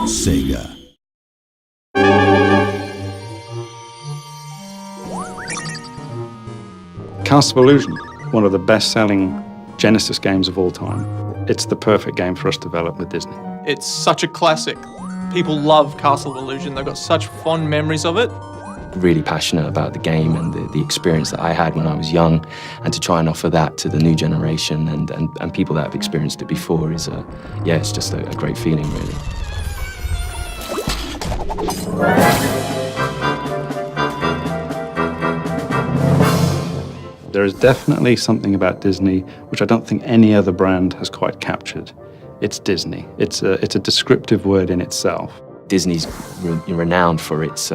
Sega. Castle of Illusion, one of the best-selling Genesis games of all time. It's the perfect game for us to develop with Disney. It's such a classic. People love Castle of Illusion. They've got such fond memories of it. Really passionate about the game and the experience that I had when I was young, and to try and offer that to the new generation and people that have experienced it before is, it's just a great feeling, really. There is definitely something about Disney which I don't think any other brand has quite captured. It's Disney. It's a descriptive word in itself. Disney's renowned for its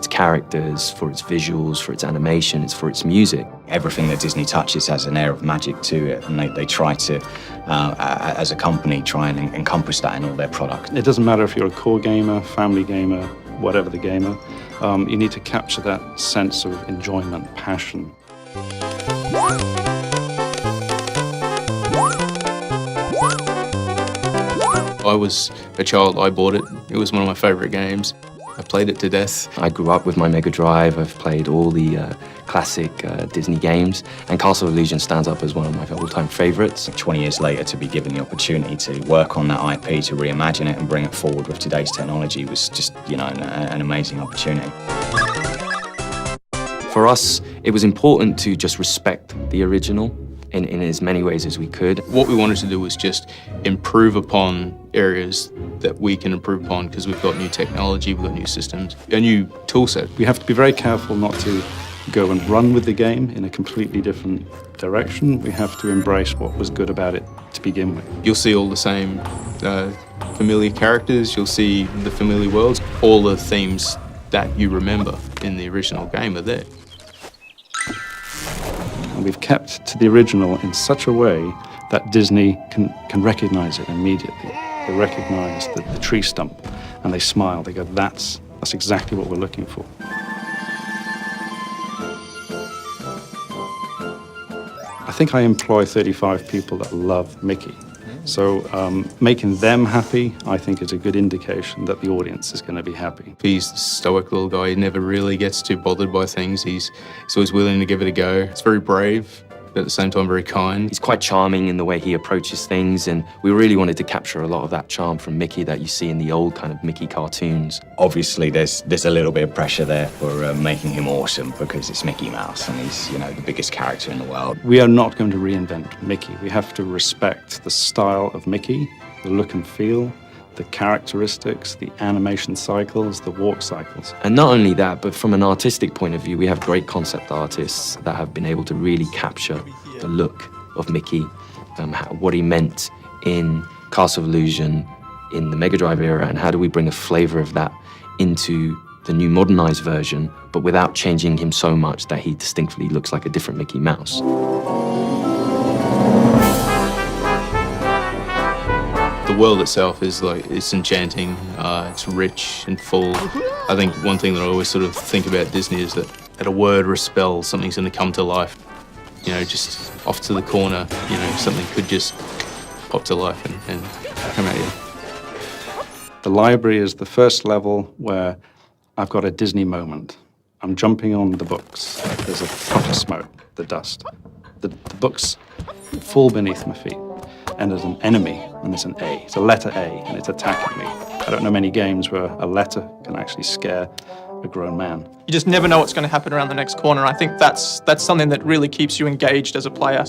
characters, for its visuals, for its animation, it's for its music. Everything that Disney touches has an air of magic to it, and they try to, as a company, try and encompass that in all their products. It doesn't matter if you're a core gamer, family gamer, whatever the gamer, you need to capture that sense of enjoyment, passion. I was a child, I bought it. It was one of my favourite games. I played it to death. I grew up with my Mega Drive. I've played all the classic Disney games, and Castle of Illusion stands up as one of my all-time favourites. 20 years later, to be given the opportunity to work on that IP, to reimagine it and bring it forward with today's technology was just, an amazing opportunity. For us, it was important to just respect the original in as many ways as we could. What we wanted to do was just improve upon areas that we can improve upon because we've got new technology, we've got new systems, a new tool set. We have to be very careful not to go and run with the game in a completely different direction. We have to embrace what was good about it to begin with. You'll see all the same familiar characters, you'll see the familiar worlds, all the themes that you remember in the original game are there. And we've kept to the original in such a way that Disney can recognize it immediately. They recognize the tree stump and they smile. They go, that's exactly what we're looking for. I think I employ 35 people that love Mickey. So making them happy, I think, is a good indication that the audience is going to be happy. He's the stoic little guy. He never really gets too bothered by things. He's always willing to give it a go. It's very brave, but at the same time very kind. He's quite charming in the way he approaches things, and we really wanted to capture a lot of that charm from Mickey that you see in the old kind of Mickey cartoons. Obviously, there's a little bit of pressure there for making him awesome because it's Mickey Mouse and he's, the biggest character in the world. We are not going to reinvent Mickey. We have to respect the style of Mickey, the look and feel, the characteristics, the animation cycles, the walk cycles. And not only that, but from an artistic point of view, we have great concept artists that have been able to really capture the look of Mickey, what he meant in Castle of Illusion, in the Mega Drive era, and how do we bring a flavor of that into the new modernized version, but without changing him so much that he distinctly looks like a different Mickey Mouse. The world itself is it's enchanting, it's rich and full. I think one thing that I always sort of think about Disney is that a word or a spell, something's going to come to life. Just off to the corner, something could just pop to life and come at you. The library is the first level where I've got a Disney moment. I'm jumping on the books. There's a puff of smoke, the dust. The books fall beneath my feet. And there's an enemy, and there's an A. It's a letter A, and it's attacking me. I don't know many games where a letter can actually scare a grown man. You just never know what's going to happen around the next corner. I think that's something that really keeps you engaged as a player.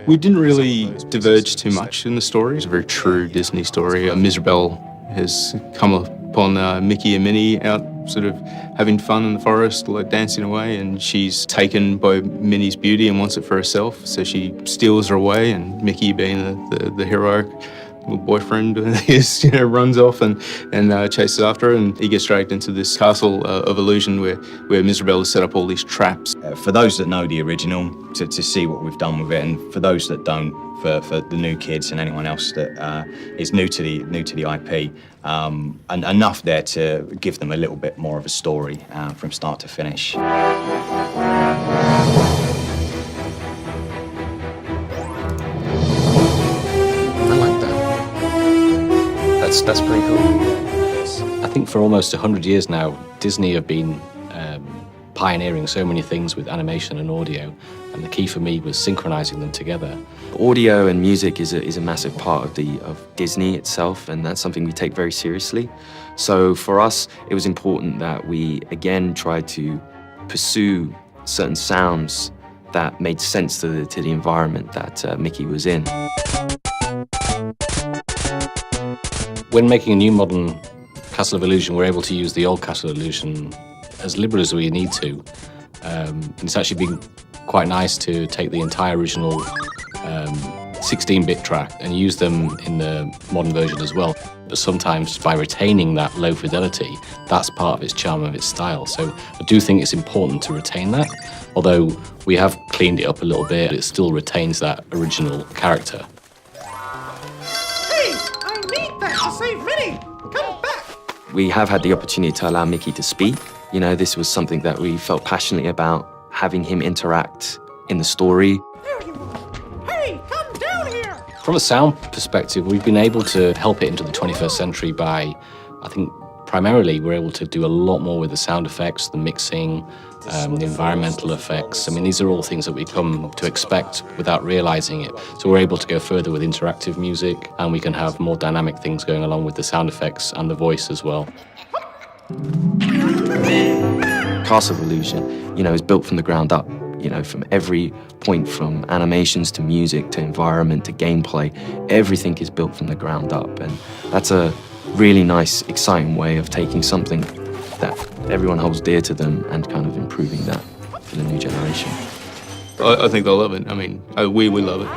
We didn't really diverge too much in the story. It's a very true Disney story. Mirabel has come upon Mickey and Minnie out sort of having fun in the forest, dancing away, and she's taken by Minnie's beauty and wants it for herself, so she steals her away, and Mickey, being the heroic little boyfriend, runs off and chases after her, and he gets dragged into this castle of illusion where Mirabel has set up all these traps. For those that know the original, to see what we've done with it, and for those that don't, for the new kids and anyone else that is new to the IP, and enough there to give them a little bit more of a story from start to finish. I like that. That's pretty cool. think for almost 100 years now, Disney have been pioneering so many things with animation and audio, and the key for me was synchronizing them together. Audio and music is a massive part of Disney itself, and that's something we take very seriously. So for us, it was important that we again tried to pursue certain sounds that made sense to the environment that Mickey was in. When making a new modern Castle of Illusion, we're able to use the old Castle of Illusion as liberal as we need to. And it's actually been quite nice to take the entire original 16-bit track and use them in the modern version as well. But sometimes by retaining that low fidelity, that's part of its charm and its style. So I do think it's important to retain that. Although we have cleaned it up a little bit, it still retains that original character. Hey, I need that to save Minnie! Come back! We have had the opportunity to allow Mickey to speak. You know, this was something that we felt passionately about, having him interact in the story. There you are! Hey, come down here! From a sound perspective, we've been able to help it into the 21st century by, I think, primarily we're able to do a lot more with the sound effects, the mixing, the environmental effects. I mean, these are all things that we come to expect without realizing it. So we're able to go further with interactive music, and we can have more dynamic things going along with the sound effects and the voice as well. Castle of Illusion, you know, is built from the ground up. You know, from every point, from animations to music to environment to gameplay, everything is built from the ground up, and that's a really nice, exciting way of taking something that everyone holds dear to them and kind of improving that for the new generation. I think they'll love it. I mean, we love it.